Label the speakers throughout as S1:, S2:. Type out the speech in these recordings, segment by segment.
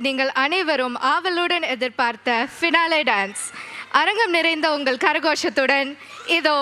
S1: நீங்கள் அனைவரும் ஆவலுடன் எதிர்பார்த்த ஃபினாலே டான்ஸ். அரங்கம் நிறைந்த உங்கள் கரகோஷத்துடன் இதோ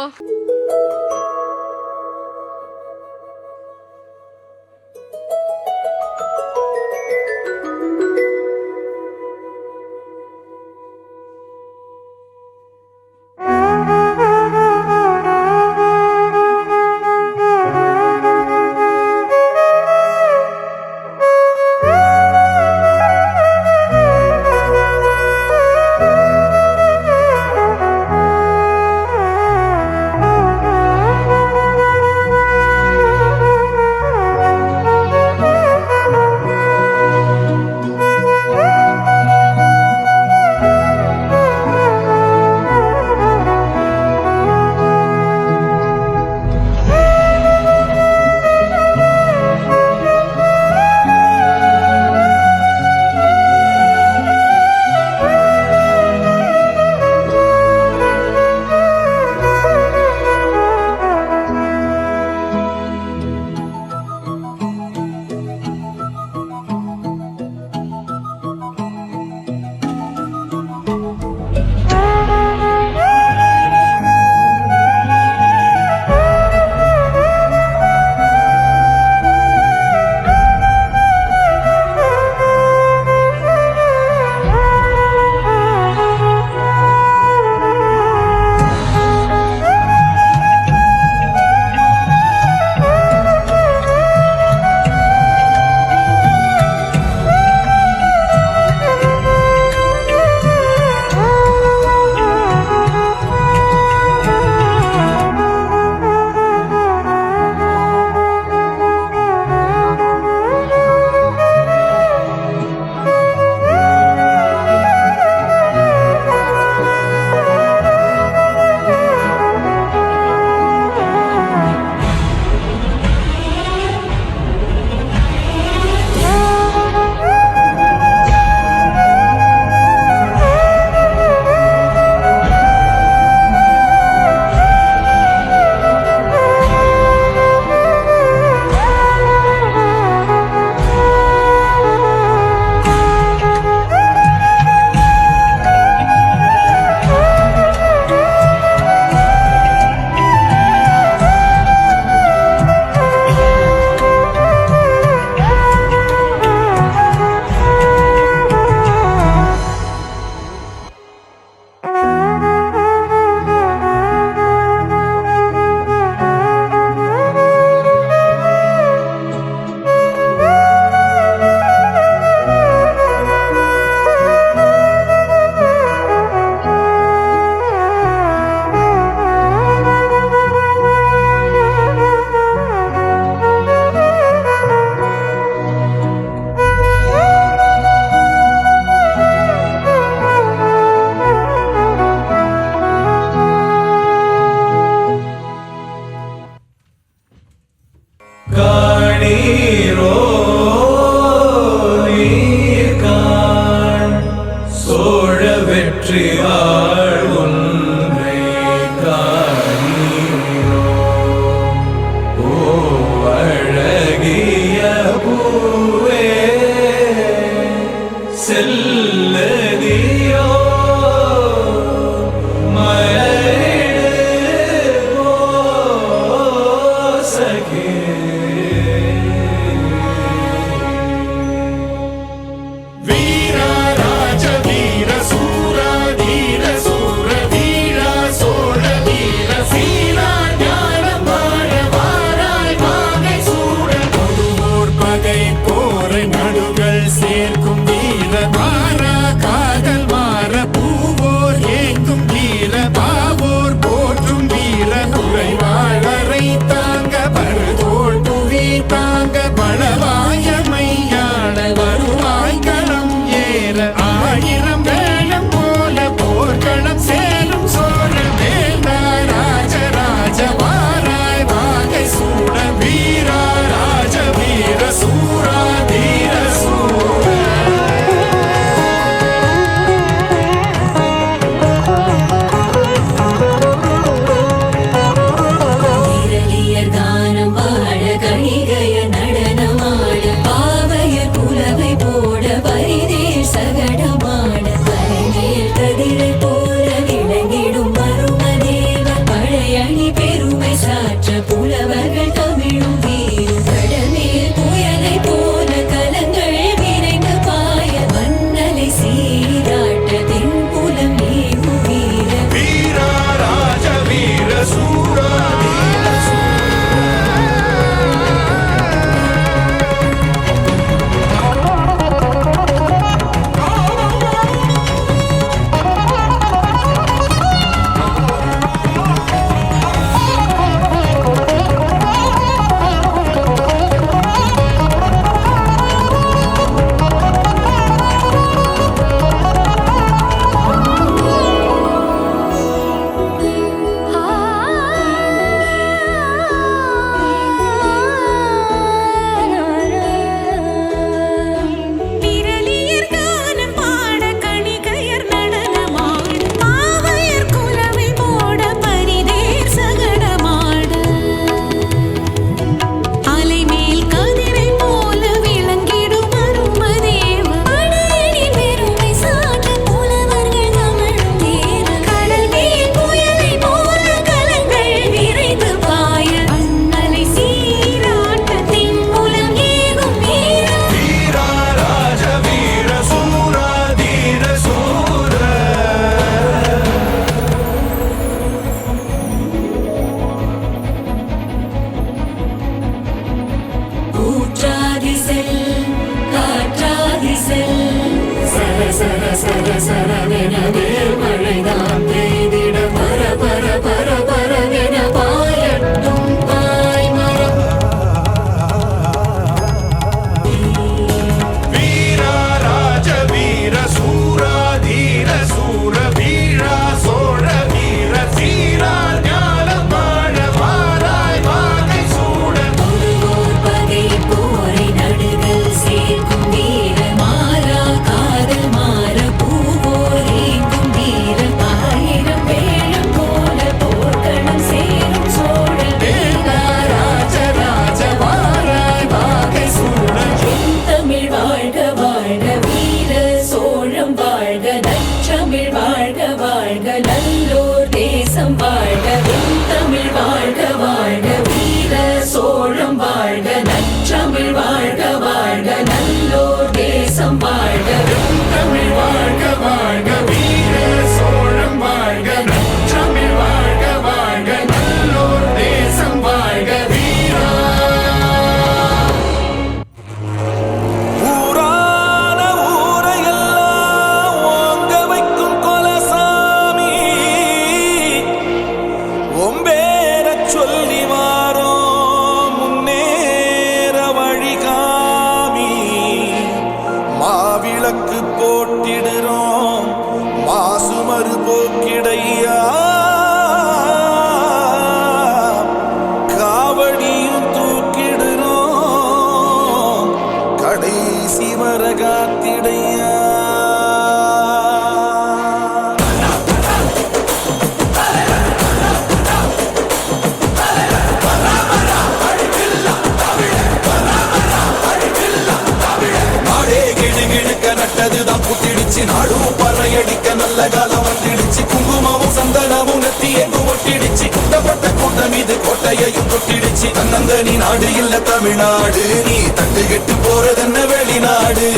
S2: கோட்டையையும் தொட்டிடுச்சு தன்னந்தனி நாடு இல்ல தமிழ்நாடு நீ தட்டு கெட்டு போறதென்ன வெளிநாடு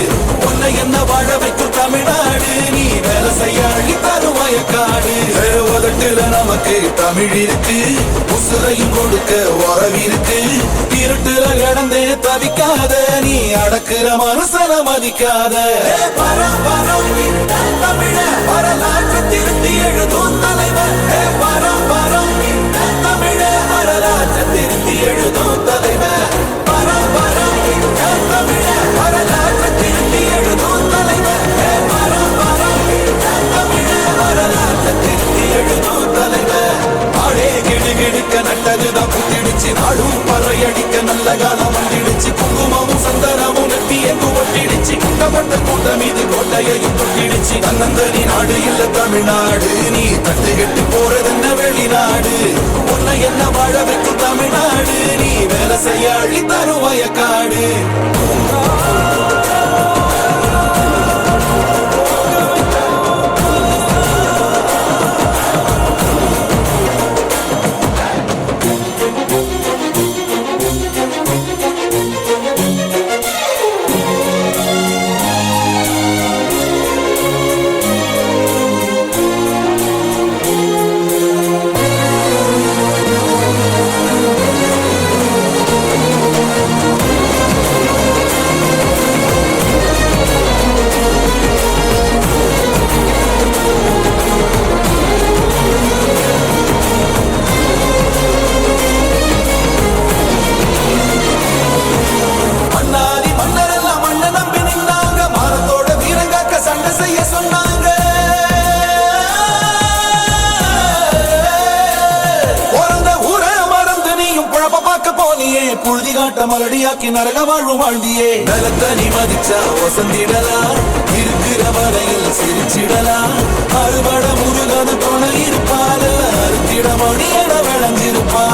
S2: உன்னை என்ன வாழ வைக்கும் தமிழ்நாடு நீ வேலை செய்ய அள்ளி தரும் வயக்காடு உதட்டுல நமக்கு தமிழ் இருக்கு உசுரையும் கொடுக்க உறவிருக்கு இருட்டுல கிடந்தே தவிக்காத நீ அடக்குற மனுஷன மதிக்காத தமிழ வரலாற்று திருத்தி எழுதும் தலைவர் தமிழ வரலாற்று திருத்தி எழுதும் தலைவர் தமிழ வரலாற்று திருத்தி எழுதும் தலைவர் தமிழ வரலாற்று திருத்தி எழுதும் தலைவர் ஆடே கெடுகெடுக்க நட்டதுதான் புத்திடுச்சு நாடும் பறையடிக்க நல்ல காலம் வந்துடுச்சு குங்குமமும் சந்தனமும் நெட்டி எங்கு ஒட்டிடுச்சு குட்டப்பட்ட கூட்டம் இது கோட்டையையும் தொட்டிடுச்சு தன்னந்தனி நாடு இல்ல தமிழ்நாடு நீ தட்டு கெட்டு போறதென்ன வெளிநாடு உன்னை என்ன வாழ வைக்கும் தமிழ்நாடு நீ வேலை செய்ய அள்ளி தரும் வயக்காடு புழுதி காட்ட மலடியாக்கி நரக வாழ்வு வாழ்ந்தியே நலத்தனி மதிச்சா வசந்திடலாம் இருக்கிற வரையில் சிரிச்சிடலாம் அறுபட முருகன துணை இருப்பால அறுத்திட மணியன விளைஞ்சிருப்பா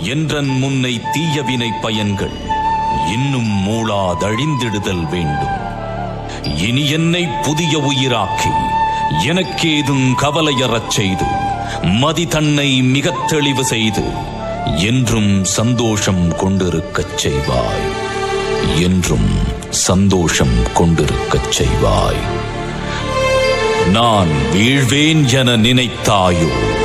S3: என்றன் முன்னை தீயவினை பயன்கள் இன்னும் மூளாதழிந்திடுதல் வேண்டும். இனி என்னை புதிய உயிராக்கி எனக்கேதும் கவலையறச் செய்து மதி தன்னை மிகத் தெளிவு செய்து என்றும் சந்தோஷம் கொண்டிருக்கச் செய்வாய். என்றும் சந்தோஷம் கொண்டிருக்கச் செய்வாய். நான் வீழ்வேன் என நினைத்தாயோ?